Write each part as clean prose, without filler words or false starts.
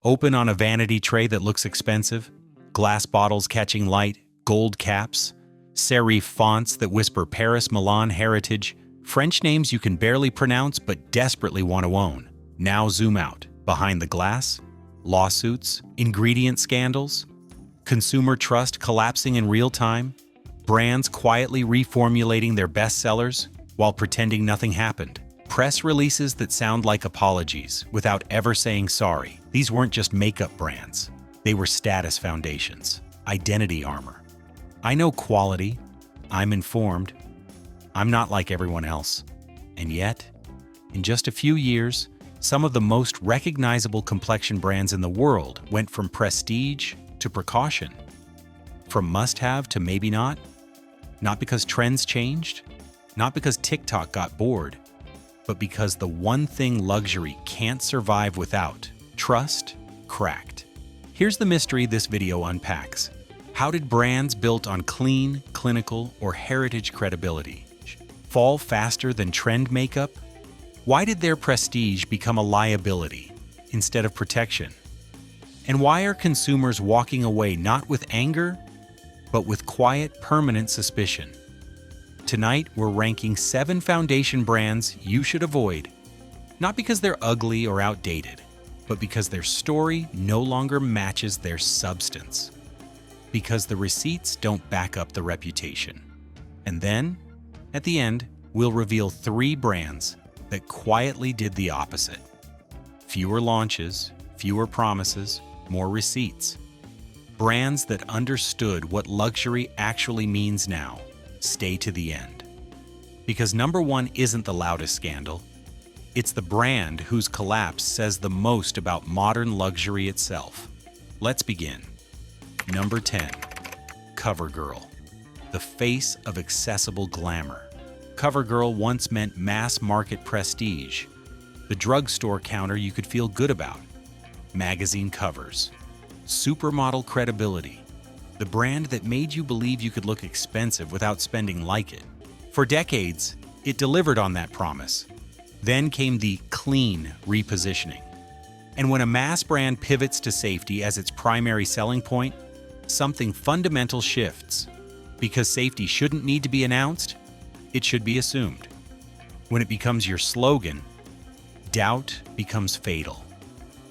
Open on a vanity tray that looks expensive, glass bottles catching light, gold caps, serif fonts that whisper Paris, Milan, heritage, French names you can barely pronounce but desperately want to own. Now zoom out. Behind the glass, lawsuits, ingredient scandals, consumer trust collapsing in real time, brands quietly reformulating their bestsellers while pretending nothing happened. Press releases that sound like apologies without ever saying sorry. These weren't just makeup brands. They were status foundations, identity armor. I know quality. I'm informed. I'm not like everyone else. And yet, in just a few years, some of the most recognizable complexion brands in the world went from prestige to precaution. From must-have to maybe not. Not because trends changed, not because TikTok got bored, but because the one thing luxury can't survive without, trust, cracked. Here's the mystery this video unpacks. How did brands built on clean, clinical, or heritage credibility fall faster than trend makeup? Why did their prestige become a liability instead of protection? And why are consumers walking away not with anger, but with quiet, permanent suspicion? Tonight, we're ranking 7 foundation brands you should avoid, not because they're ugly or outdated, but because their story no longer matches their substance, because the receipts don't back up the reputation. And then, at the end, we'll reveal 3 brands that quietly did the opposite. Fewer launches, fewer promises, more receipts. Brands that understood what luxury actually means now. Stay to the end. Because number 1 isn't the loudest scandal. It's the brand whose collapse says the most about modern luxury itself. Let's begin. Number 10. CoverGirl. The face of accessible glamour. CoverGirl once meant mass-market prestige, the drugstore counter you could feel good about, magazine covers, supermodel credibility, the brand that made you believe you could look expensive without spending like it. For decades, it delivered on that promise. Then came the clean repositioning. And when a mass brand pivots to safety as its primary selling point, something fundamental shifts. Because safety shouldn't need to be announced, it should be assumed. When it becomes your slogan, doubt becomes fatal.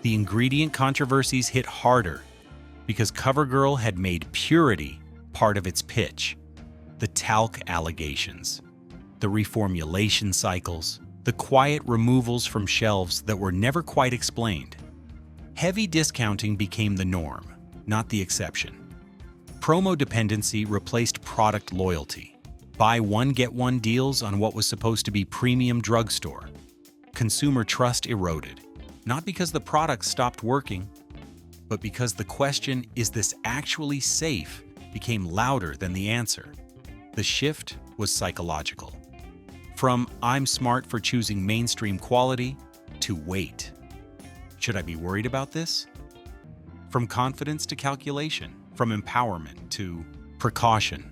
The ingredient controversies hit harder because CoverGirl had made purity part of its pitch. The talc allegations, the reformulation cycles, the quiet removals from shelves that were never quite explained. Heavy discounting became the norm, not the exception. Promo dependency replaced product loyalty. Buy one, get one deals on what was supposed to be premium drugstore. Consumer trust eroded, not because the product stopped working, but because the question, is this actually safe, became louder than the answer. The shift was psychological. From I'm smart for choosing mainstream quality to wait. Should I be worried about this? From confidence to calculation, from empowerment to precaution.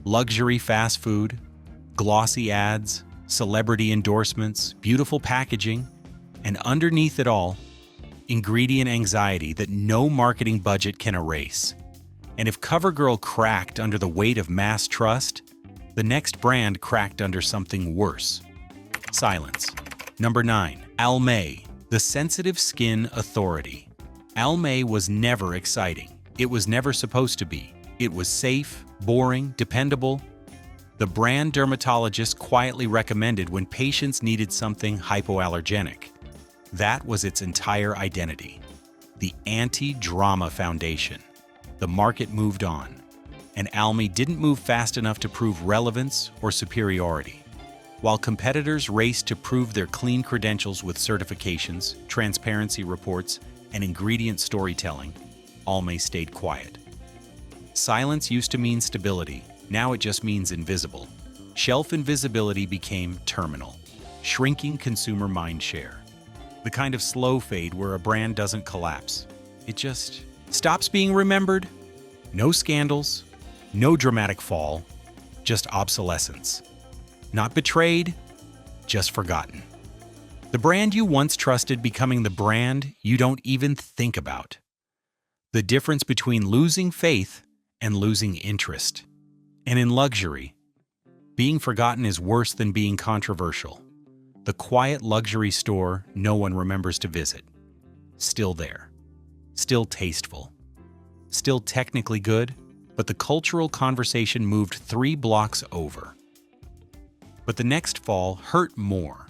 Luxury fast food, glossy ads, celebrity endorsements, beautiful packaging, and underneath it all, ingredient anxiety that no marketing budget can erase. And if CoverGirl cracked under the weight of mass trust, the next brand cracked under something worse. Silence. Number 9. Almay, the sensitive skin authority. Almay was never exciting. It was never supposed to be. It was safe, boring, dependable. The brand dermatologist quietly recommended when patients needed something hypoallergenic. That was its entire identity. The anti-drama foundation. The market moved on, and Almay didn't move fast enough to prove relevance or superiority. While competitors raced to prove their clean credentials with certifications, transparency reports, and ingredient storytelling, Almay stayed quiet. Silence used to mean stability. Now it just means invisible. Shelf invisibility became terminal, shrinking consumer mind share. The kind of slow fade where a brand doesn't collapse. It just stops being remembered. No scandals, no dramatic fall, just obsolescence. Not betrayed, just forgotten. The brand you once trusted becoming the brand you don't even think about. The difference between losing faith and losing interest. And in luxury, being forgotten is worse than being controversial. The quiet luxury store no one remembers to visit. Still there. Still tasteful. Still technically good, but the cultural conversation moved 3 blocks over. But the next fall hurt more,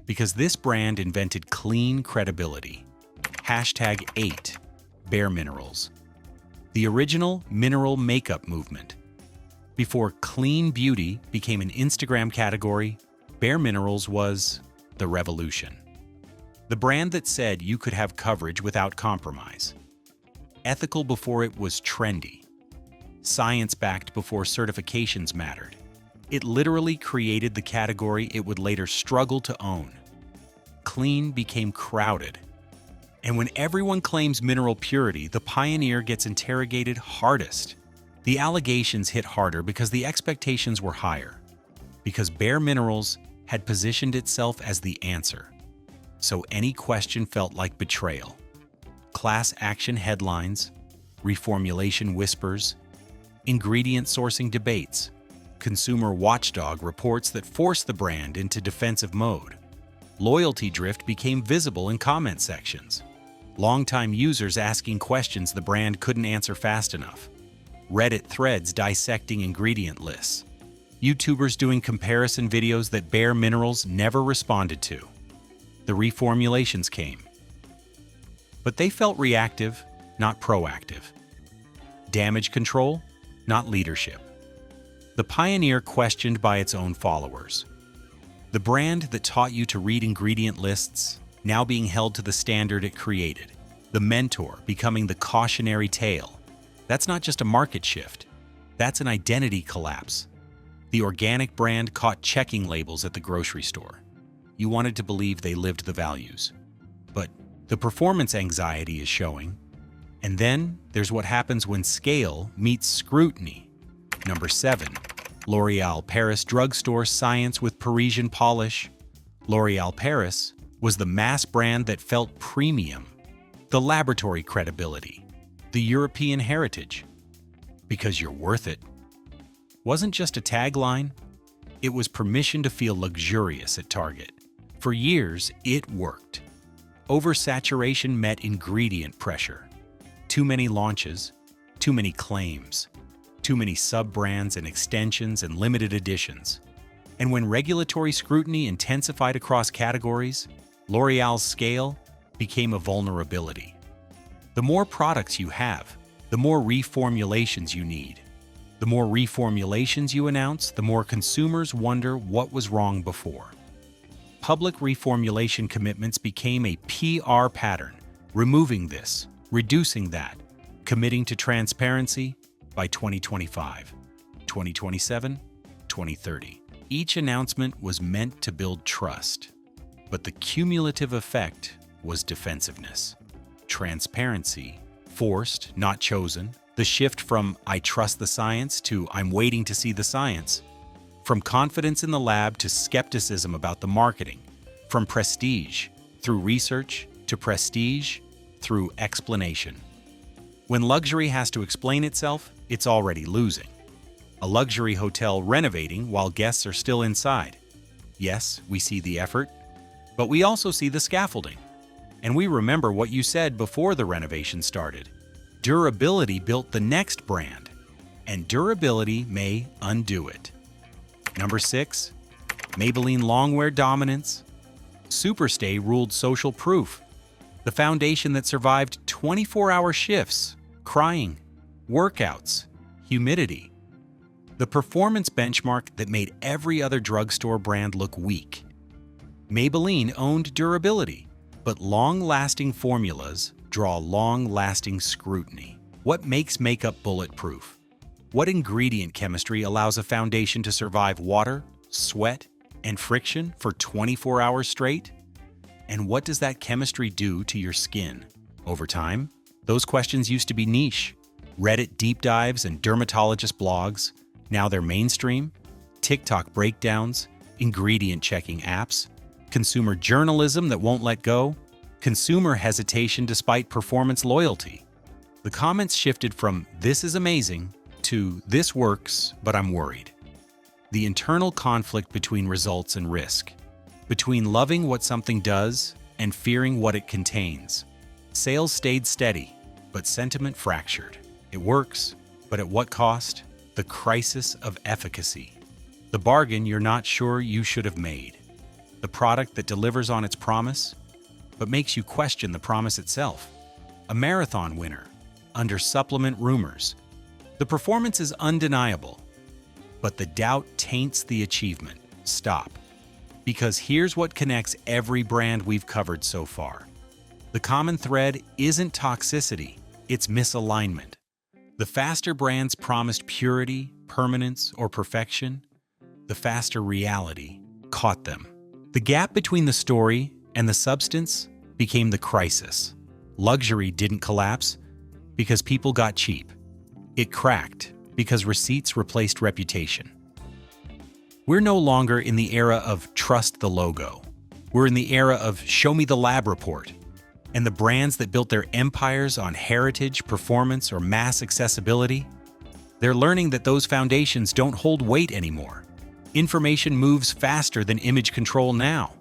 because this brand invented clean credibility. #8 Bare Minerals. The original mineral makeup movement. Before clean beauty became an Instagram category, Bare Minerals was the revolution. The brand that said you could have coverage without compromise. Ethical before it was trendy. Science-backed before certifications mattered. It literally created the category it would later struggle to own. Clean became crowded. And when everyone claims mineral purity, the pioneer gets interrogated hardest. The allegations hit harder because the expectations were higher. Because Bare Minerals had positioned itself as the answer. So any question felt like betrayal. Class action headlines, reformulation whispers, ingredient sourcing debates, consumer watchdog reports that forced the brand into defensive mode. Loyalty drift became visible in comment sections. Longtime users asking questions the brand couldn't answer fast enough. Reddit threads dissecting ingredient lists. YouTubers doing comparison videos that Bare Minerals never responded to. The reformulations came. But they felt reactive, not proactive. Damage control, not leadership. The pioneer questioned by its own followers. The brand that taught you to read ingredient lists, now being held to the standard it created. The mentor becoming the cautionary tale. That's not just a market shift. That's an identity collapse. The organic brand caught checking labels at the grocery store. You wanted to believe they lived the values. But the performance anxiety is showing. And then there's what happens when scale meets scrutiny. Number 7. L'Oréal Paris drugstore science with Parisian polish. L'Oréal Paris was the mass brand that felt premium. The laboratory credibility. The European heritage. Because you're worth it. Wasn't just a tagline. It was permission to feel luxurious at Target. For years, it worked. Oversaturation met ingredient pressure. Too many launches, too many claims, too many sub-brands and extensions and limited editions. And when regulatory scrutiny intensified across categories, L'Oréal's scale became a vulnerability. The more products you have, the more reformulations you need. The more reformulations you announce, the more consumers wonder what was wrong before. Public reformulation commitments became a PR pattern, removing this, reducing that, committing to transparency by 2025, 2027, 2030. Each announcement was meant to build trust, but the cumulative effect was defensiveness. Transparency, forced, not chosen. The shift from "I trust the science" to "I'm waiting to see the science." From confidence in the lab to skepticism about the marketing. From prestige through research to prestige through explanation. When luxury has to explain itself, it's already losing. A luxury hotel renovating while guests are still inside. Yes, we see the effort, but we also see the scaffolding. And we remember what you said before the renovation started. Durability built the next brand, and durability may undo it. Number 6. Maybelline Longwear Dominance. Superstay ruled social proof. The foundation that survived 24-hour shifts, crying, workouts, humidity. The performance benchmark that made every other drugstore brand look weak. Maybelline owned durability, but long-lasting formulas draw long-lasting scrutiny. What makes makeup bulletproof? What ingredient chemistry allows a foundation to survive water, sweat, and friction for 24 hours straight? And what does that chemistry do to your skin? Over time, those questions used to be niche. Reddit deep dives and dermatologist blogs. Now they're mainstream. TikTok breakdowns, ingredient checking apps, consumer journalism that won't let go, consumer hesitation despite performance loyalty. The comments shifted from "this is amazing" to "this works, but I'm worried." The internal conflict between results and risk, between loving what something does and fearing what it contains. Sales stayed steady, but sentiment fractured. It works, but at what cost? The crisis of efficacy. The bargain you're not sure you should have made. The product that delivers on its promise, but makes you question the promise itself. A marathon winner, under supplement rumors. The performance is undeniable, but the doubt taints the achievement. Stop. Because here's what connects every brand we've covered so far. The common thread isn't toxicity, it's misalignment. The faster brands promised purity, permanence, or perfection, the faster reality caught them. The gap between the story and the substance became the crisis. Luxury didn't collapse because people got cheap. It cracked because receipts replaced reputation. We're no longer in the era of trust the logo. We're in the era of show me the lab report. And the brands that built their empires on heritage, performance, or mass accessibility, they're learning that those foundations don't hold weight anymore. Information moves faster than image control now.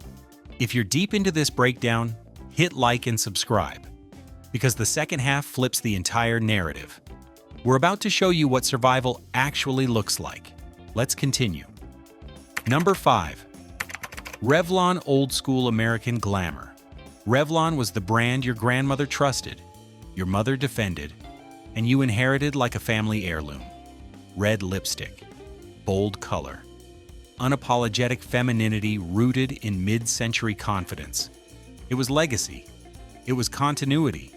If you're deep into this breakdown, hit like and subscribe, because the second half flips the entire narrative. We're about to show you what survival actually looks like. Let's continue. Number 5. Revlon Old School American Glamour. Revlon was the brand your grandmother trusted, your mother defended, and you inherited like a family heirloom. Red lipstick, bold color, unapologetic femininity rooted in mid-century confidence. It was legacy. It was continuity.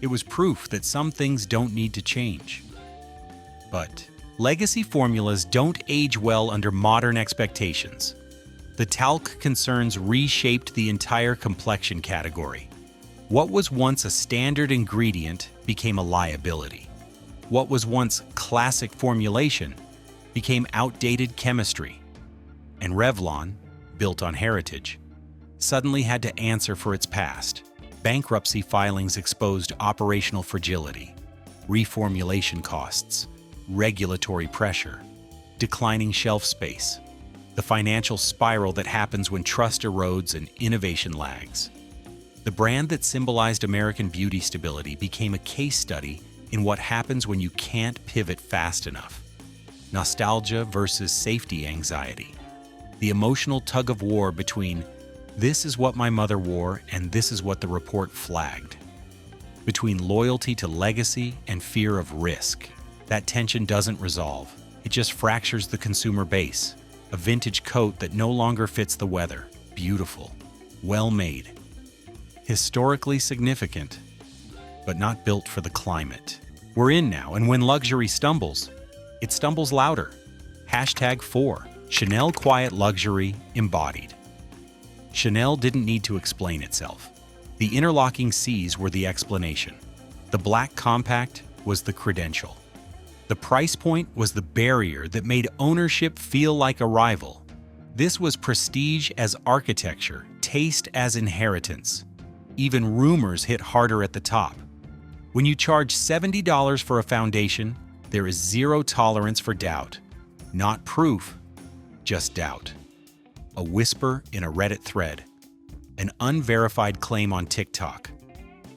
It was proof that some things don't need to change. But legacy formulas don't age well under modern expectations. The talc concerns reshaped the entire complexion category. What was once a standard ingredient became a liability. What was once classic formulation became outdated chemistry. And Revlon, built on heritage, suddenly had to answer for its past. Bankruptcy filings exposed operational fragility, reformulation costs, regulatory pressure, declining shelf space, the financial spiral that happens when trust erodes and innovation lags. The brand that symbolized American beauty stability became a case study in what happens when you can't pivot fast enough. Nostalgia versus safety anxiety. The emotional tug-of-war between "this is what my mother wore and this is what the report flagged." Between loyalty to legacy and fear of risk. That tension doesn't resolve. It just fractures the consumer base. A vintage coat that no longer fits the weather. Beautiful. Well-made. Historically significant, but not built for the climate. We're in now, and when luxury stumbles, it stumbles louder. #4. Chanel Quiet Luxury Embodied. Chanel didn't need to explain itself. The interlocking C's were the explanation. The black compact was the credential. The price point was the barrier that made ownership feel like arrival. This was prestige as architecture, taste as inheritance. Even rumors hit harder at the top. When you charge $70 for a foundation, there is zero tolerance for doubt. Not proof, just doubt. A whisper in a Reddit thread. An unverified claim on TikTok.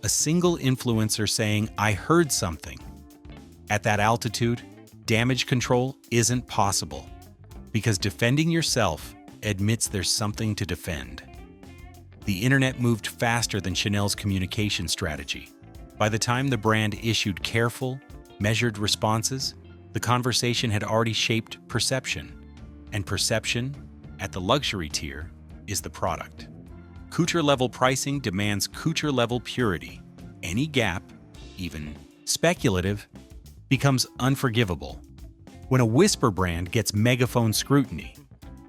A single influencer saying, "I heard something." At that altitude, damage control isn't possible, because defending yourself admits there's something to defend. The internet moved faster than Chanel's communication strategy. By the time the brand issued careful, measured responses, the conversation had already shaped perception. And perception, at the luxury tier, is the product. Couture-level pricing demands couture-level purity. Any gap, even speculative, becomes unforgivable. When a whisper brand gets megaphone scrutiny,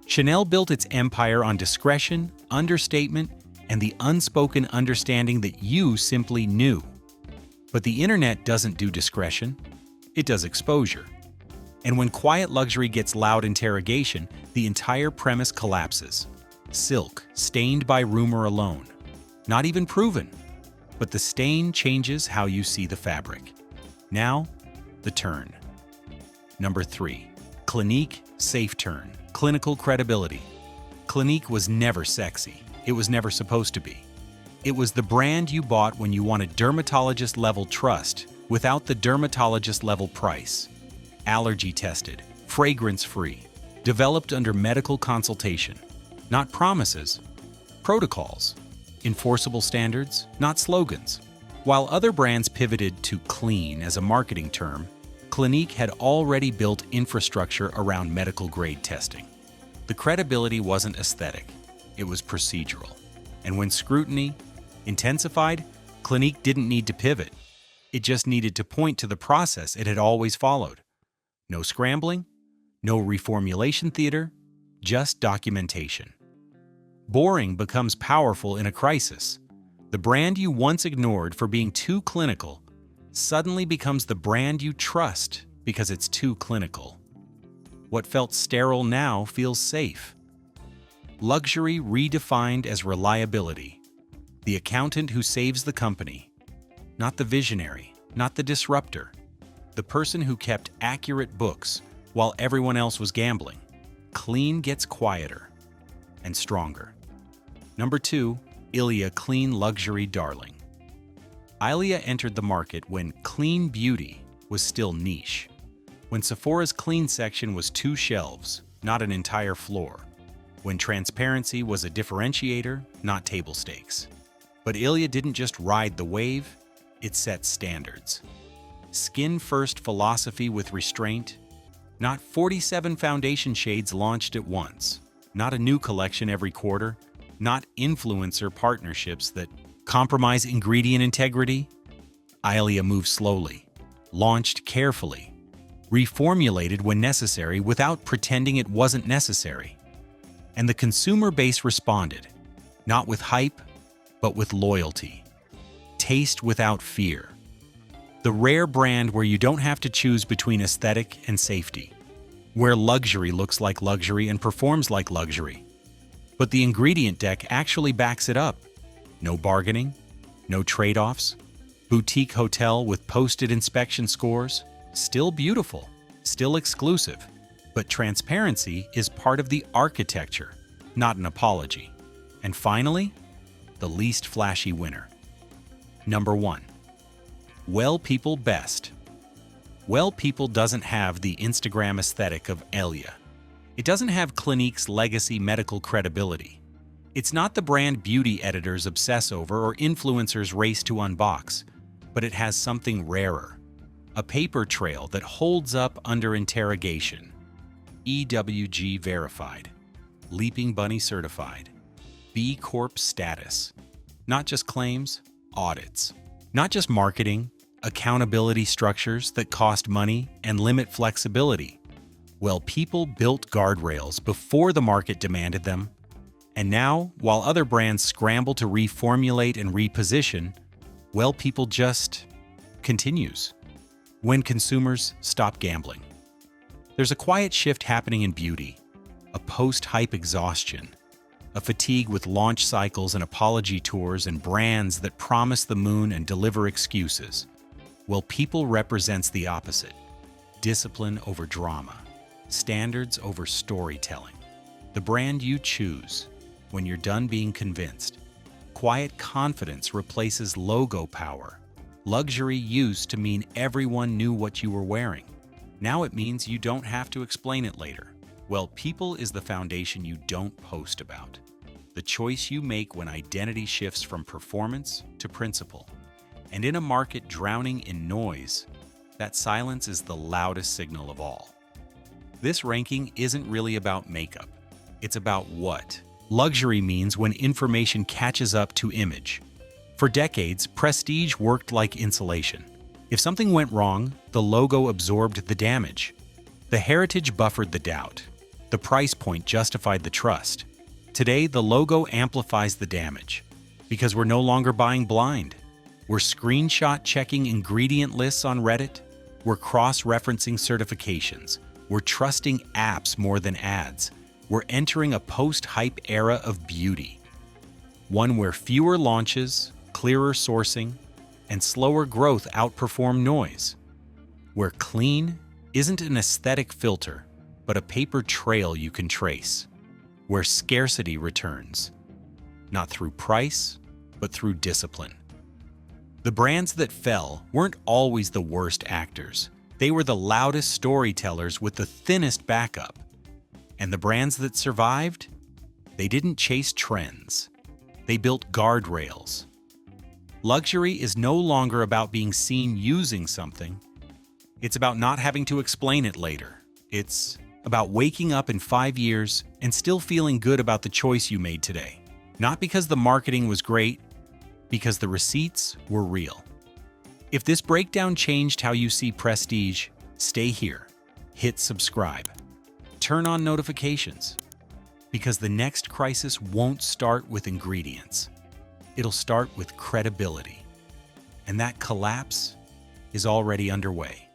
Chanel built its empire on discretion, understatement, and the unspoken understanding that you simply knew. But the internet doesn't do discretion, it does exposure. And when quiet luxury gets loud interrogation, the entire premise collapses. Silk, stained by rumor alone. Not even proven. But the stain changes how you see the fabric. Now, the turn. Number 3. Clinique Safe Turn. Clinical credibility. Clinique was never sexy. It was never supposed to be. It was the brand you bought when you wanted dermatologist-level trust without the dermatologist-level price. Allergy tested, fragrance-free, developed under medical consultation. Not promises, protocols. Enforceable standards, not slogans. While other brands pivoted to clean as a marketing term, Clinique had already built infrastructure around medical-grade testing. The credibility wasn't aesthetic, it was procedural. And when scrutiny intensified, Clinique didn't need to pivot. It just needed to point to the process it had always followed. No scrambling, no reformulation theater, just documentation. Boring becomes powerful in a crisis. The brand you once ignored for being too clinical suddenly becomes the brand you trust because it's too clinical. What felt sterile now feels safe. Luxury redefined as reliability. The accountant who saves the company. Not the visionary, not the disruptor. The person who kept accurate books while everyone else was gambling. Clean gets quieter and stronger. Number 2, Ilia Clean Luxury Darling. Ilia entered the market when clean beauty was still niche. When Sephora's clean section was 2 shelves, not an entire floor. When transparency was a differentiator, not table stakes. But Ilia didn't just ride the wave, it set standards. Skin-first philosophy with restraint. Not 47 foundation shades launched at once. Not a new collection every quarter. Not influencer partnerships that compromise ingredient integrity. Ilia moved slowly, launched carefully, reformulated when necessary without pretending it wasn't necessary. And the consumer base responded, not with hype, but with loyalty. Taste without fear. The rare brand where you don't have to choose between aesthetic and safety, where luxury looks like luxury and performs like luxury. But the ingredient deck actually backs it up. No bargaining, no trade-offs, boutique hotel with posted inspection scores, still beautiful, still exclusive. But transparency is part of the architecture, not an apology. And finally, the least flashy winner. Number 1. Well People Best. Well People doesn't have the Instagram aesthetic of Ilia. It doesn't have Clinique's legacy medical credibility. It's not the brand beauty editors obsess over or influencers race to unbox, but it has something rarer. A paper trail that holds up under interrogation. EWG verified. Leaping Bunny certified. B Corp status. Not just claims, audits. Not just marketing, accountability structures that cost money and limit flexibility. Well, people built guardrails before the market demanded them. And now, while other brands scramble to reformulate and reposition, Well People just continues. When consumers stop gambling. There's a quiet shift happening in beauty, a post-hype exhaustion, a fatigue with launch cycles and apology tours and brands that promise the moon and deliver excuses. Well People represents the opposite. Discipline over drama. Standards over storytelling. The brand you choose when you're done being convinced. Quiet confidence replaces logo power. Luxury used to mean everyone knew what you were wearing. Now it means you don't have to explain it later. Well, People is the foundation you don't post about. The choice you make when identity shifts from performance to principle. And in a market drowning in noise, that silence is the loudest signal of all. This ranking isn't really about makeup. It's about what luxury means when information catches up to image. For decades, prestige worked like insulation. If something went wrong, the logo absorbed the damage. The heritage buffered the doubt. The price point justified the trust. Today, the logo amplifies the damage because we're no longer buying blind. We're screenshot checking ingredient lists on Reddit. We're cross-referencing certifications. We're trusting apps more than ads. We're entering a post-hype era of beauty, one where fewer launches, clearer sourcing, and slower growth outperform noise, where clean isn't an aesthetic filter, but a paper trail you can trace, where scarcity returns, not through price, but through discipline. The brands that fell weren't always the worst actors. They were the loudest storytellers with the thinnest backup. And the brands that survived? They didn't chase trends. They built guardrails. Luxury is no longer about being seen using something. It's about not having to explain it later. It's about waking up in 5 years and still feeling good about the choice you made today. Not because the marketing was great, because the receipts were real. If this breakdown changed how you see prestige, stay here. Hit subscribe. Turn on notifications. Because the next crisis won't start with ingredients. It'll start with credibility. And that collapse is already underway.